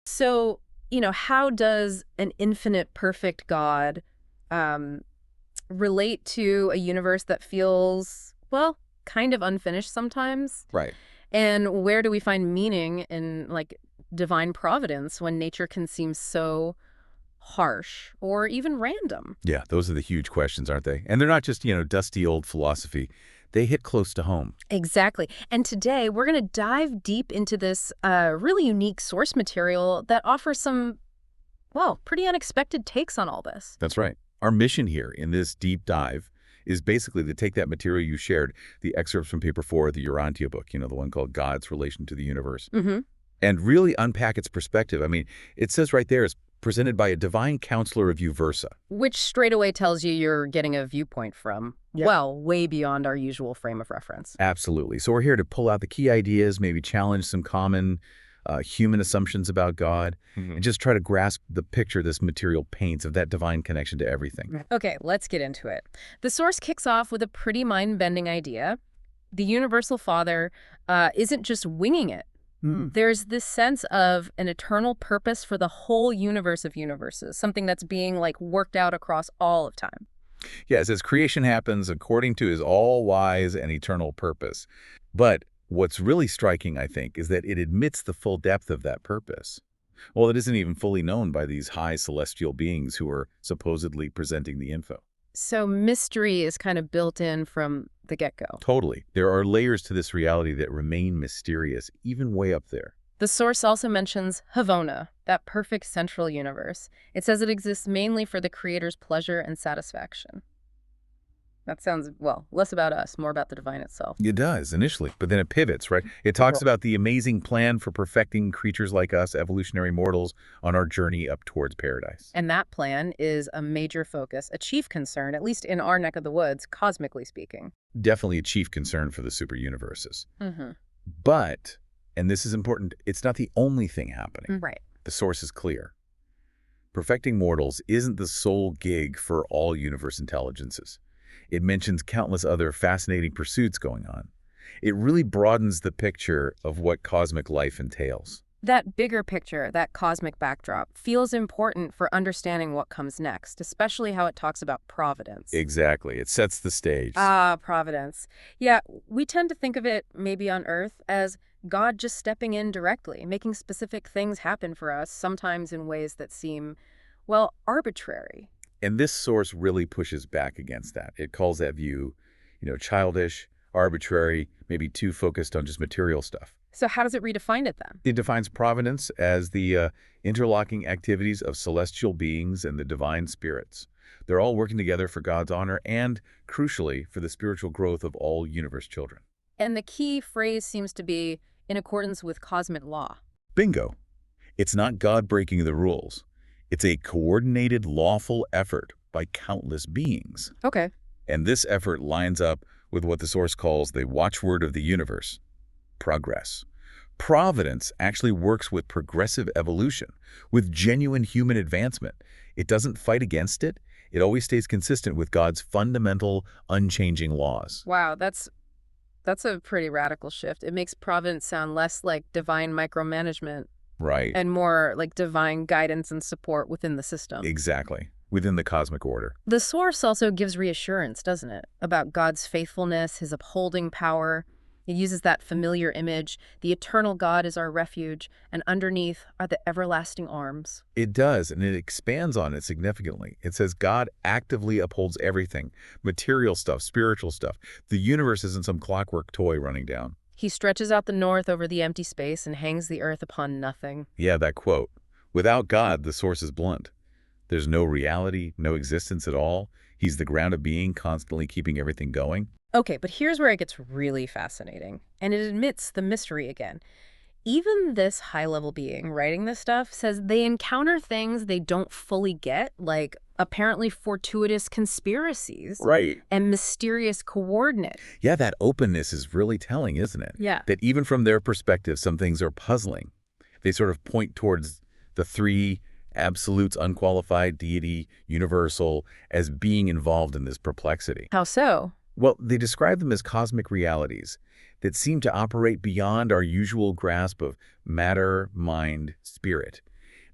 So, how does an infinite, perfect God um, relate to a universe that feels, well, kind of unfinished sometimes? Right. And where do we find meaning in, like, divine providence when nature can seem so harsh or even random? Yeah, those are the huge questions, aren't they? And they're not just, dusty old philosophy. They hit close to home. Exactly. And today we're going to dive deep into this really unique source material that offers some, well, pretty unexpected takes on all this. That's right. Our mission here in this deep dive is basically to take that material you shared, the excerpts from paper 4 of the Urantia book, the one called God's Relation to the Universe, Mm-hmm. and really unpack its perspective. I mean, it says right there, it's presented by a divine counselor of Versa. Which straight away tells you you're getting a viewpoint from, Yeah. well, way beyond our usual frame of reference. Absolutely. So we're here to pull out the key ideas, maybe challenge some common human assumptions about God, and just try to grasp the picture this material paints of that divine connection to everything. Okay, let's get into it. The source kicks off with a pretty mind-bending idea. The Universal Father isn't just winging it. There's this sense of an eternal purpose for the whole universe of universes, something that's being, like, worked out across all of time. Yeah, it says creation happens according to his all-wise and eternal purpose. But what's really striking, I think, is that it admits the full depth of that purpose. Well, it isn't even fully known by these high celestial beings who are supposedly presenting the info. So mystery is kind of built in from the get-go. Totally. There are layers to this reality that remain mysterious, even way up there. The source also mentions Havona, that perfect central universe. It says it exists mainly for the creator's pleasure and satisfaction. That sounds, well, less about us, more about the divine itself. It does, initially, but then it pivots, right? It talks about the amazing plan for perfecting creatures like us, evolutionary mortals, on our journey up towards paradise. And that plan is a major focus, a chief concern, at least in our neck of the woods, cosmically speaking. Definitely a chief concern for the super universes. Mm-hmm. But, and this is important, it's not the only thing happening. Right. The source is clear. Perfecting mortals isn't the sole gig for all universe intelligences. It mentions countless other fascinating pursuits going on. It really broadens the picture of what cosmic life entails. That bigger picture, that cosmic backdrop, feels important for understanding what comes next, especially how it talks about providence. Exactly. It sets the stage. Ah, providence. Yeah, we tend to think of it, maybe on Earth, as God just stepping in directly, making specific things happen for us, sometimes in ways that seem, well, arbitrary. And this source really pushes back against that. It calls that view, childish, arbitrary, maybe too focused on just material stuff. So how does it redefine it then? It defines providence as the interlocking activities of celestial beings and the divine spirits. They're all working together for God's honor and, crucially, for the spiritual growth of all universe children. And the key phrase seems to be in accordance with cosmic law. Bingo. It's not God breaking the rules. It's a coordinated, lawful effort by countless beings. Okay. And this effort lines up with what the source calls the watchword of the universe: progress. Providence actually works with progressive evolution, with genuine human advancement. It doesn't fight against it. It always stays consistent with God's fundamental, unchanging laws. Wow, that's a pretty radical shift. It makes providence sound less like divine micromanagement Right. and more like divine guidance and support within the system. Exactly. Within the cosmic order. The source also gives reassurance, doesn't it, about God's faithfulness, his upholding power. It uses that familiar image, the eternal God is our refuge, and underneath are the everlasting arms. It does, and it expands on it significantly. It says God actively upholds everything, material stuff, spiritual stuff. The universe isn't some clockwork toy running down. He stretches out the north over the empty space and hangs the earth upon nothing. Yeah, that quote. Without God, the source is blunt. There's no reality, no existence at all. He's the ground of being, constantly keeping everything going. Okay, but here's where it gets really fascinating, and it admits the mystery again. Even this high-level being writing this stuff says they encounter things they don't fully get, like apparently fortuitous conspiracies Right. and mysterious coordinates. Yeah, that openness is really telling, isn't it? Yeah. That even from their perspective, some things are puzzling. They sort of point towards the three absolutes: unqualified, deity, universal, as being involved in this perplexity. How so? Well, they describe them as cosmic realities that seem to operate beyond our usual grasp of matter, mind, spirit.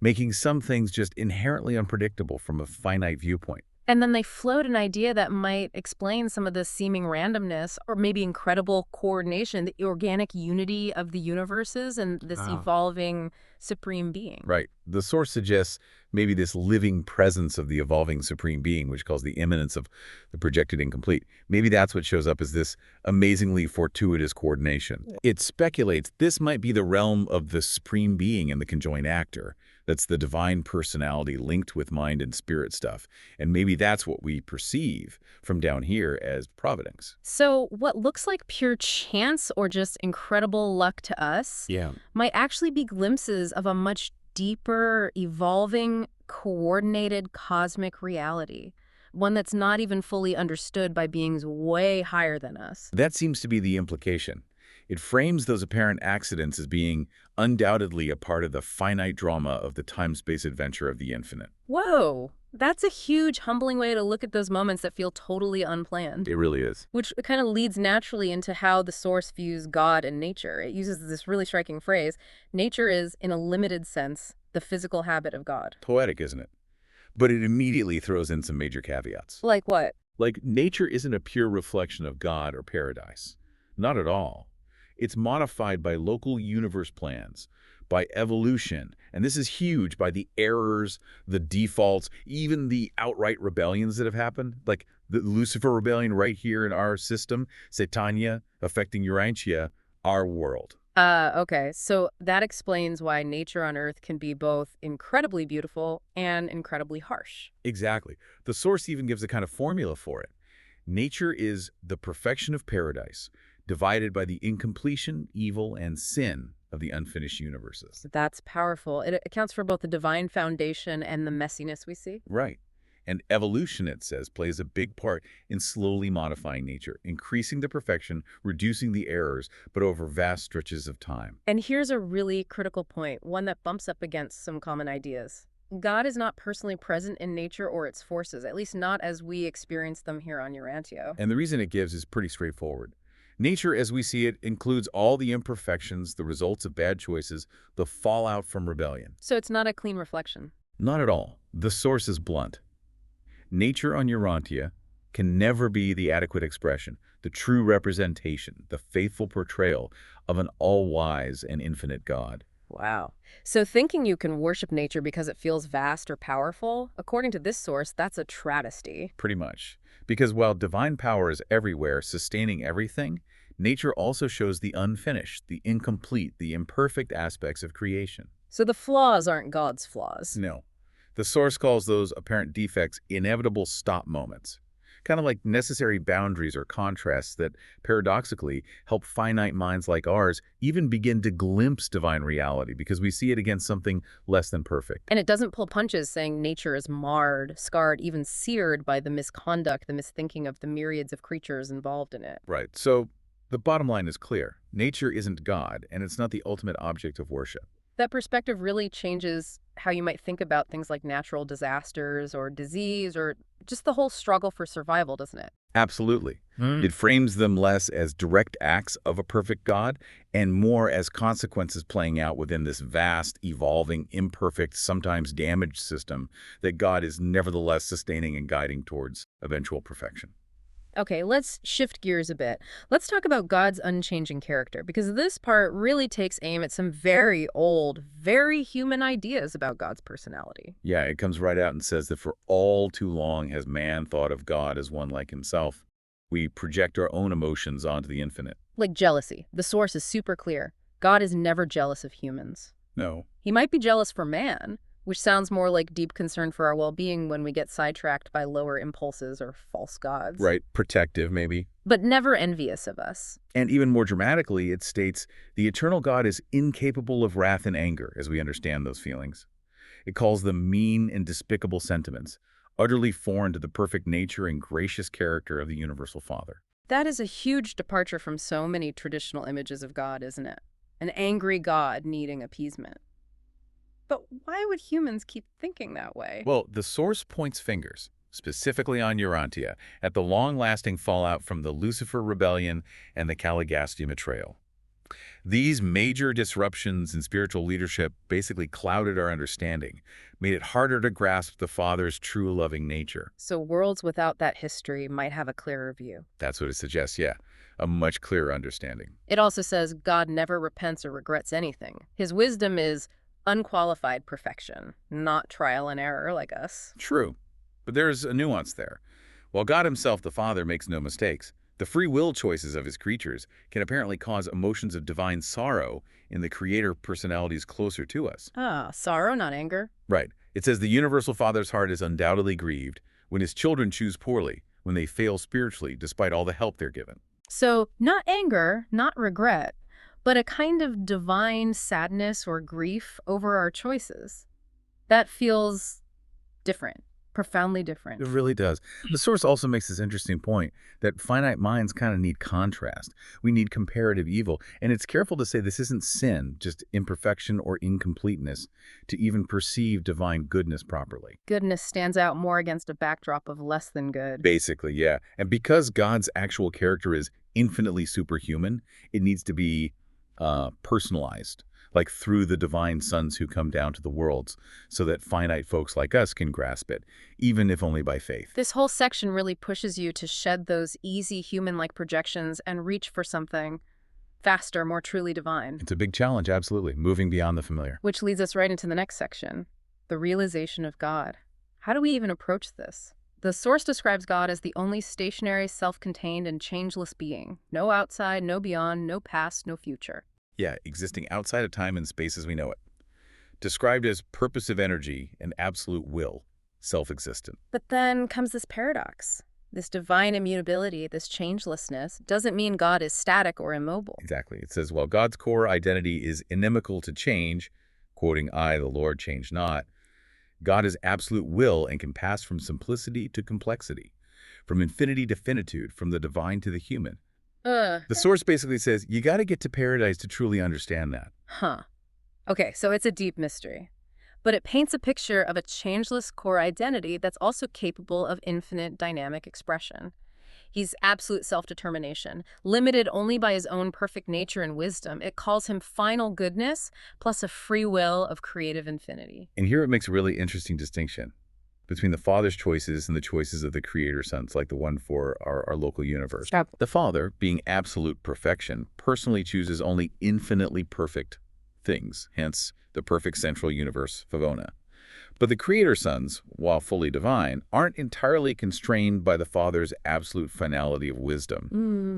making some things just inherently unpredictable from a finite viewpoint. And then they float an idea that might explain some of the seeming randomness or maybe incredible coordination, the organic unity of the universes and this evolving supreme being. Right. The source suggests maybe this living presence of the evolving supreme being, which calls the immanence of the projected incomplete. Maybe that's what shows up as this amazingly fortuitous coordination. It speculates this might be the realm of the supreme being and the conjoined actor. That's the divine personality linked with mind and spirit stuff. And maybe that's what we perceive from down here as providence. So what looks like pure chance or just incredible luck to us Yeah. might actually be glimpses of a much deeper, evolving, coordinated cosmic reality, one that's not even fully understood by beings way higher than us. That seems to be the implication. It frames those apparent accidents as being undoubtedly a part of the finite drama of the time-space adventure of the infinite. Whoa, that's a huge, humbling way to look at those moments that feel totally unplanned. It really is. Which kind of leads naturally into how the source views God and nature. It uses this really striking phrase, nature is, in a limited sense, the physical habit of God. Poetic, isn't it? But it immediately throws in some major caveats. Like what? Like, nature isn't a pure reflection of God or paradise. Not at all. It's modified by local universe plans, by evolution, and this is huge, by the errors, the defaults, even the outright rebellions that have happened, like the Lucifer rebellion right here in our system, Satania affecting Urantia, our world. Okay, so that explains why nature on Earth can be both incredibly beautiful and incredibly harsh. Exactly. The source even gives a kind of formula for it. Nature is the perfection of paradise, divided by the incompletion, evil, and sin of the unfinished universes. That's powerful. It accounts for both the divine foundation and the messiness we see. Right. And evolution, it says, plays a big part in slowly modifying nature, increasing the perfection, reducing the errors, but over vast stretches of time. And here's a really critical point, one that bumps up against some common ideas. God is not personally present in nature or its forces, at least not as we experience them here on Urantio. And the reason it gives is pretty straightforward. Nature, as we see it, includes all the imperfections, the results of bad choices, the fallout from rebellion. So it's not a clean reflection. Not at all. The source is blunt. Nature on Urantia can never be the adequate expression, the true representation, the faithful portrayal of an all-wise and infinite God. Wow. So thinking you can worship nature because it feels vast or powerful, according to this source, that's a travesty. Pretty much. Because while divine power is everywhere, sustaining everything, nature also shows the unfinished, the incomplete, the imperfect aspects of creation. So the flaws aren't God's flaws. No. The source calls those apparent defects inevitable stop moments, kind of like necessary boundaries or contrasts that, paradoxically, help finite minds like ours even begin to glimpse divine reality because we see it against something less than perfect. And it doesn't pull punches saying nature is marred, scarred, even seared by the misconduct, the misthinking of the myriads of creatures involved in it. Right. So the bottom line is clear. Nature isn't God, and it's not the ultimate object of worship. That perspective really changes how you might think about things like natural disasters or disease or just the whole struggle for survival, doesn't it? Absolutely. It frames them less as direct acts of a perfect God and more as consequences playing out within this vast, evolving, imperfect, sometimes damaged system that God is nevertheless sustaining and guiding towards eventual perfection. Okay, let's shift gears a bit. Let's talk about God's unchanging character, because this part really takes aim at some very old, very human ideas about God's personality. Yeah, it comes right out and says that for all too long has man thought of God as one like himself. We project our own emotions onto the infinite. Like jealousy. The source is super clear. God is never jealous of humans. No. He might be jealous for man, which sounds more like deep concern for our well-being when we get sidetracked by lower impulses or false gods. Right, protective maybe. But never envious of us. And even more dramatically, it states, the eternal God is incapable of wrath and anger, as we understand those feelings. It calls them mean and despicable sentiments, utterly foreign to the perfect nature and gracious character of the universal Father. That is a huge departure from so many traditional images of God, isn't it? An angry God needing appeasement. But why would humans keep thinking that way? Well, the source points fingers, specifically on Urantia, at the long-lasting fallout from the Lucifer rebellion and the Caligastia betrayal. These major disruptions in spiritual leadership basically clouded our understanding, made it harder to grasp the Father's true loving nature. So worlds without that history might have a clearer view. That's what it suggests, yeah, a much clearer understanding. It also says God never repents or regrets anything. His wisdom is unqualified perfection, not trial and error like us. True, but there's a nuance there. While God himself, the Father, makes no mistakes, the free will choices of his creatures can apparently cause emotions of divine sorrow in the creator personalities closer to us. Ah, sorrow, not anger. Right. It says the universal Father's heart is undoubtedly grieved when his children choose poorly, when they fail spiritually despite all the help they're given. So, not anger, not regret, but a kind of divine sadness or grief over our choices. That feels different, profoundly different. It really does. The source also makes this interesting point that finite minds kind of need contrast. We need comparative evil. And it's careful to say this isn't sin, just imperfection or incompleteness, to even perceive divine goodness properly. Goodness stands out more against a backdrop of less than good. Basically, yeah. And because God's actual character is infinitely superhuman, it needs to be personalized, like through the divine sons who come down to the worlds, so that finite folks like us can grasp it, even if only by faith. This whole section really pushes you to shed those easy human-like projections and reach for something faster, more truly divine. It's a big challenge, absolutely, moving beyond the familiar. Which leads us right into the next section, the realization of God. How do we even approach this? The source describes God as the only stationary, self-contained, and changeless being. No outside, no beyond, no past, no future. Yeah, existing outside of time and space as we know it. Described as purposive energy and absolute will, self-existent. But then comes this paradox. This divine immutability, this changelessness, doesn't mean God is static or immobile. Exactly. It says, while God's core identity is inimical to change, quoting, I, the Lord, change not, God is absolute will and can pass from simplicity to complexity, from infinity to finitude, from the divine to the human. The source basically says, you got to get to paradise to truly understand that. Huh. Okay, so it's a deep mystery. But it paints a picture of a changeless core identity that's also capable of infinite dynamic expression. He's absolute self-determination, limited only by his own perfect nature and wisdom. It calls him final goodness, plus a free will of creative infinity. And here it makes a really interesting distinction between the Father's choices and the choices of the Creator Sons, like the one for our local universe. Stop. The Father, being absolute perfection, personally chooses only infinitely perfect things, hence the perfect central universe, Havona. But the Creator Sons, while fully divine, aren't entirely constrained by the Father's absolute finality of wisdom,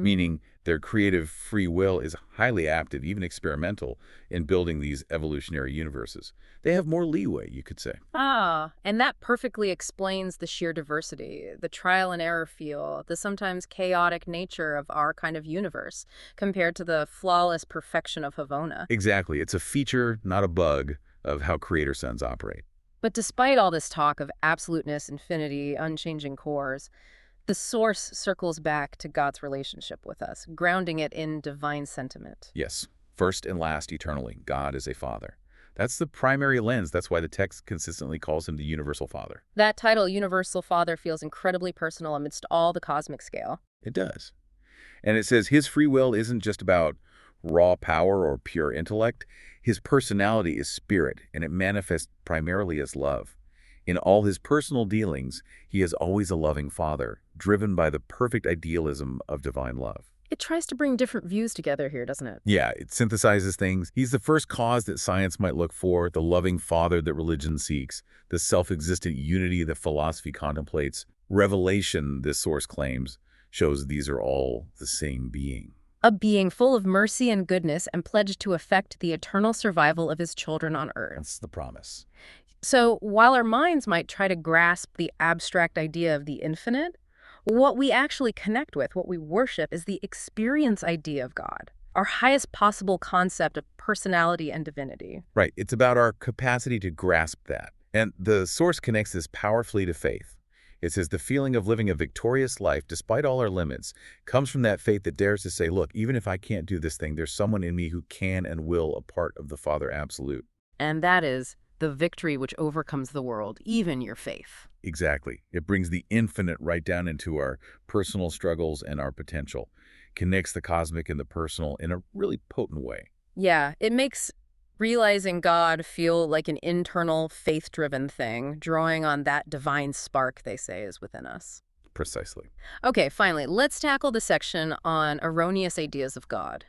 meaning their creative free will is highly active, even experimental, in building these evolutionary universes. They have more leeway, you could say. Ah, and that perfectly explains the sheer diversity, the trial and error feel, the sometimes chaotic nature of our kind of universe, compared to the flawless perfection of Havona. Exactly. It's a feature, not a bug, of how Creator Sons operate. But despite all this talk of absoluteness, infinity, unchanging cores, the source circles back to God's relationship with us, grounding it in divine sentiment. Yes, first and last eternally, God is a Father. That's the primary lens. That's why the text consistently calls him the Universal Father. That title, Universal Father, feels incredibly personal amidst all the cosmic scale. It does. And it says his free will isn't just about raw power or pure intellect. His personality is spirit, and it manifests primarily as love. In all his personal dealings, he is always a loving Father, driven by the perfect idealism of divine love. It tries to bring different views together here, doesn't it? Yeah, it synthesizes things. He's the first cause that science might look for, the loving Father that religion seeks, the self-existent unity that philosophy contemplates. Revelation, this source claims, shows these are all the same being. A being full of mercy and goodness and pledged to effect the eternal survival of his children on earth. That's the promise. So while our minds might try to grasp the abstract idea of the infinite, what we actually connect with, what we worship, is the experience idea of God, our highest possible concept of personality and divinity. Right. It's about our capacity to grasp that. And the source connects this powerfully to faith. It says the feeling of living a victorious life despite all our limits comes from that faith that dares to say, look, even if I can't do this thing, there's someone in me who can and will, a part of the Father Absolute. And that is the victory which overcomes the world, even your faith. Exactly. It brings the infinite right down into our personal struggles and our potential. connects the cosmic and the personal in a really potent way. Yeah, it makes realizing God feel like an internal, faith-driven thing, drawing on that divine spark they say is within us. Precisely. Okay, finally, let's tackle the section on erroneous ideas of God.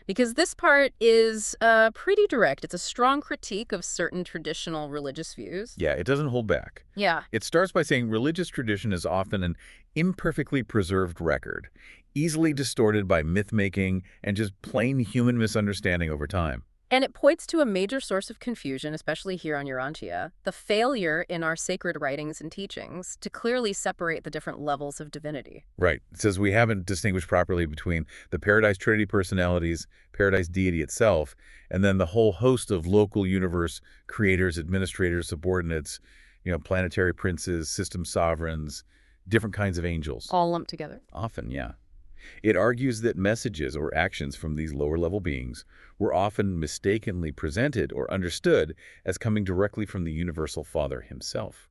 Because this part is pretty direct. It's a strong critique of certain traditional religious views. Yeah, it doesn't hold back. Yeah, It starts by saying religious tradition is often an imperfectly preserved record, easily distorted by myth-making and just plain human misunderstanding over time. and it points to a major source of confusion, especially here on Urantia, the failure in our sacred writings and teachings to clearly separate the different levels of divinity. Right. It says we haven't distinguished properly between the Paradise Trinity personalities, Paradise Deity itself, and then the whole host of local universe creators, administrators, subordinates, planetary princes, system sovereigns, different kinds of angels. All lumped together. Often, yeah. It argues that messages or actions from these lower-level beings were often mistakenly presented or understood as coming directly from the Universal Father himself.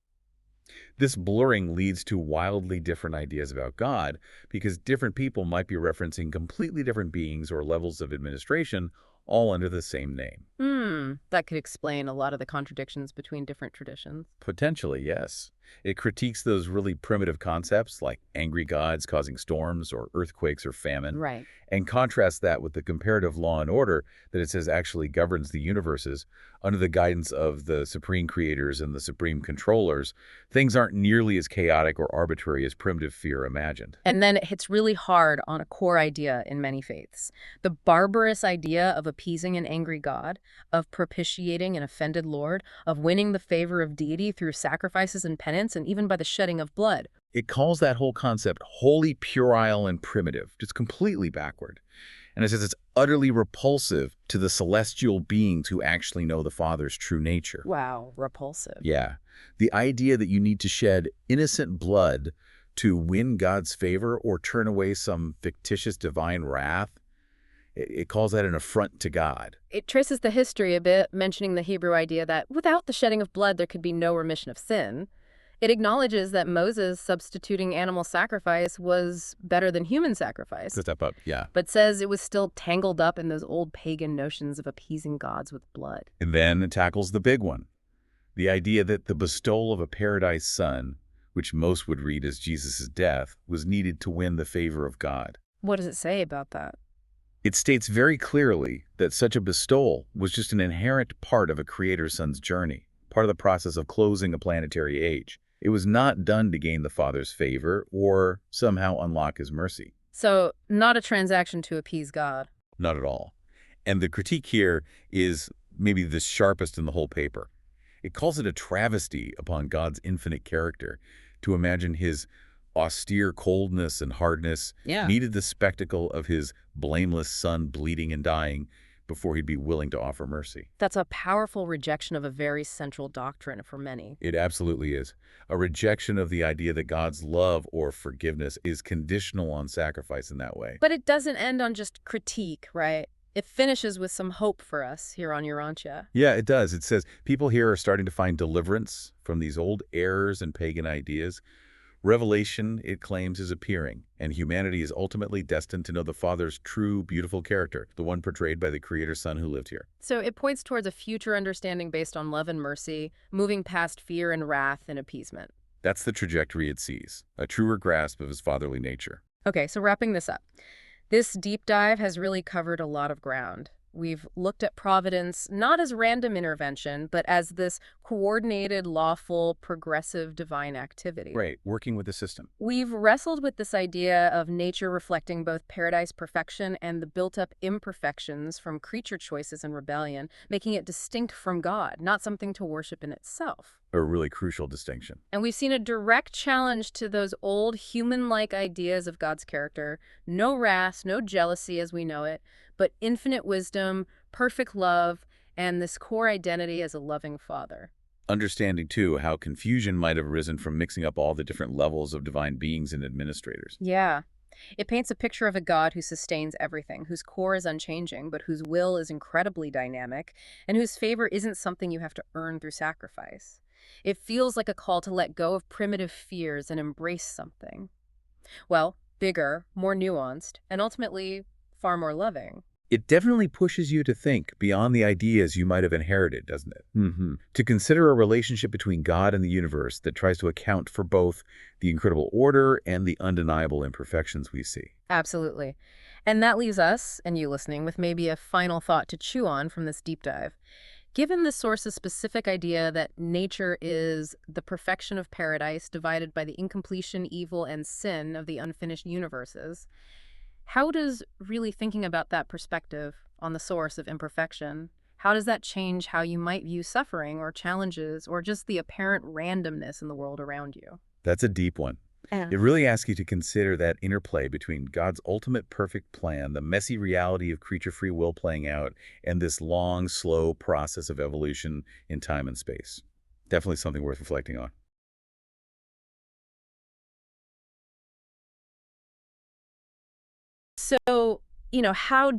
This blurring leads to wildly different ideas about God because different people might be referencing completely different beings or levels of administration all under the same name. That could explain a lot of the contradictions between different traditions. Potentially, yes. It critiques those really primitive concepts like angry gods causing storms or earthquakes or famine, Right. and contrasts that with the comparative law and order that it says actually governs the universes under the guidance of the supreme creators and the supreme controllers. Things aren't nearly as chaotic or arbitrary as primitive fear imagined. And then it hits really hard on a core idea in many faiths. The barbarous idea of appeasing an angry god, of propitiating an offended lord, of winning the favor of deity through sacrifices and penance, and even by the shedding of blood. It calls that whole concept wholly puerile and primitive, just completely backward. And it says it's utterly repulsive to the celestial beings who actually know the Father's true nature. Wow, repulsive. Yeah. The idea that you need to shed innocent blood to win God's favor or turn away some fictitious divine wrath, it calls that an affront to God. It traces the history a bit, mentioning the Hebrew idea that without the shedding of blood, there could be no remission of sin. It acknowledges that Moses substituting animal sacrifice was better than human sacrifice, To step up, yeah. but says it was still tangled up in those old pagan notions of appeasing gods with blood. And then it tackles the big one, the idea that the bestowal of a paradise son, which most would read as Jesus' death, was needed to win the favor of God. What does it say about that? It states very clearly that such a bestowal was just an inherent part of a creator son's journey, part of the process of closing a planetary age. It was not done to gain the Father's favor or somehow unlock his mercy. So, not a transaction to appease God. Not at all. And the critique here is maybe the sharpest in the whole paper. It calls it a travesty upon God's infinite character to imagine his austere coldness and hardness needed the spectacle of his blameless son bleeding and dying before he'd be willing to offer mercy. That's a powerful rejection of a very central doctrine for many. It absolutely is. A rejection of the idea that God's love or forgiveness is conditional on sacrifice in that way. But it doesn't end on just critique, right? It finishes with some hope for us here on Urantia. Yeah, it does. It says people here are starting to find deliverance from these old errors and pagan ideas. Revelation, it claims, is appearing, and humanity is ultimately destined to know the Father's true, beautiful character, the one portrayed by the Creator's Son who lived here. So it points towards a future understanding based on love and mercy, moving past fear and wrath and appeasement. That's the trajectory it sees, a truer grasp of his fatherly nature. Okay, so wrapping this up. This deep dive has really covered a lot of ground. We've looked at providence not as random intervention, but as this coordinated, lawful, progressive divine activity. Right, working with the system. We've wrestled with this idea of nature reflecting both paradise perfection and the built-up imperfections from creature choices and rebellion, making it distinct from God, not something to worship in itself. A really crucial distinction. And we've seen a direct challenge to those old human-like ideas of God's character. No wrath, no jealousy as we know it, but infinite wisdom, perfect love, and this core identity as a loving father. Understanding, too, how confusion might have arisen from mixing up all the different levels of divine beings and administrators. Yeah. It paints a picture of a God who sustains everything, whose core is unchanging, but whose will is incredibly dynamic, and whose favor isn't something you have to earn through sacrifice. It feels like a call to let go of primitive fears and embrace something. Well, bigger, more nuanced, and ultimately far more loving. It definitely pushes you to think beyond the ideas you might have inherited, doesn't it? To consider a relationship between God and the universe that tries to account for both the incredible order and the undeniable imperfections we see. Absolutely. And that leaves us, and you listening, with maybe a final thought to chew on from this deep dive. Given the source's specific idea that nature is the perfection of paradise divided by the incompletion, evil, and sin of the unfinished universes, how does really thinking about that perspective on the source of imperfection, how does that change how you might view suffering or challenges or just the apparent randomness in the world around you? That's a deep one. Yeah. It really asks you to consider that interplay between God's ultimate perfect plan, the messy reality of creature free will playing out, and this long, slow process of evolution in time and space. Definitely something worth reflecting on. So, how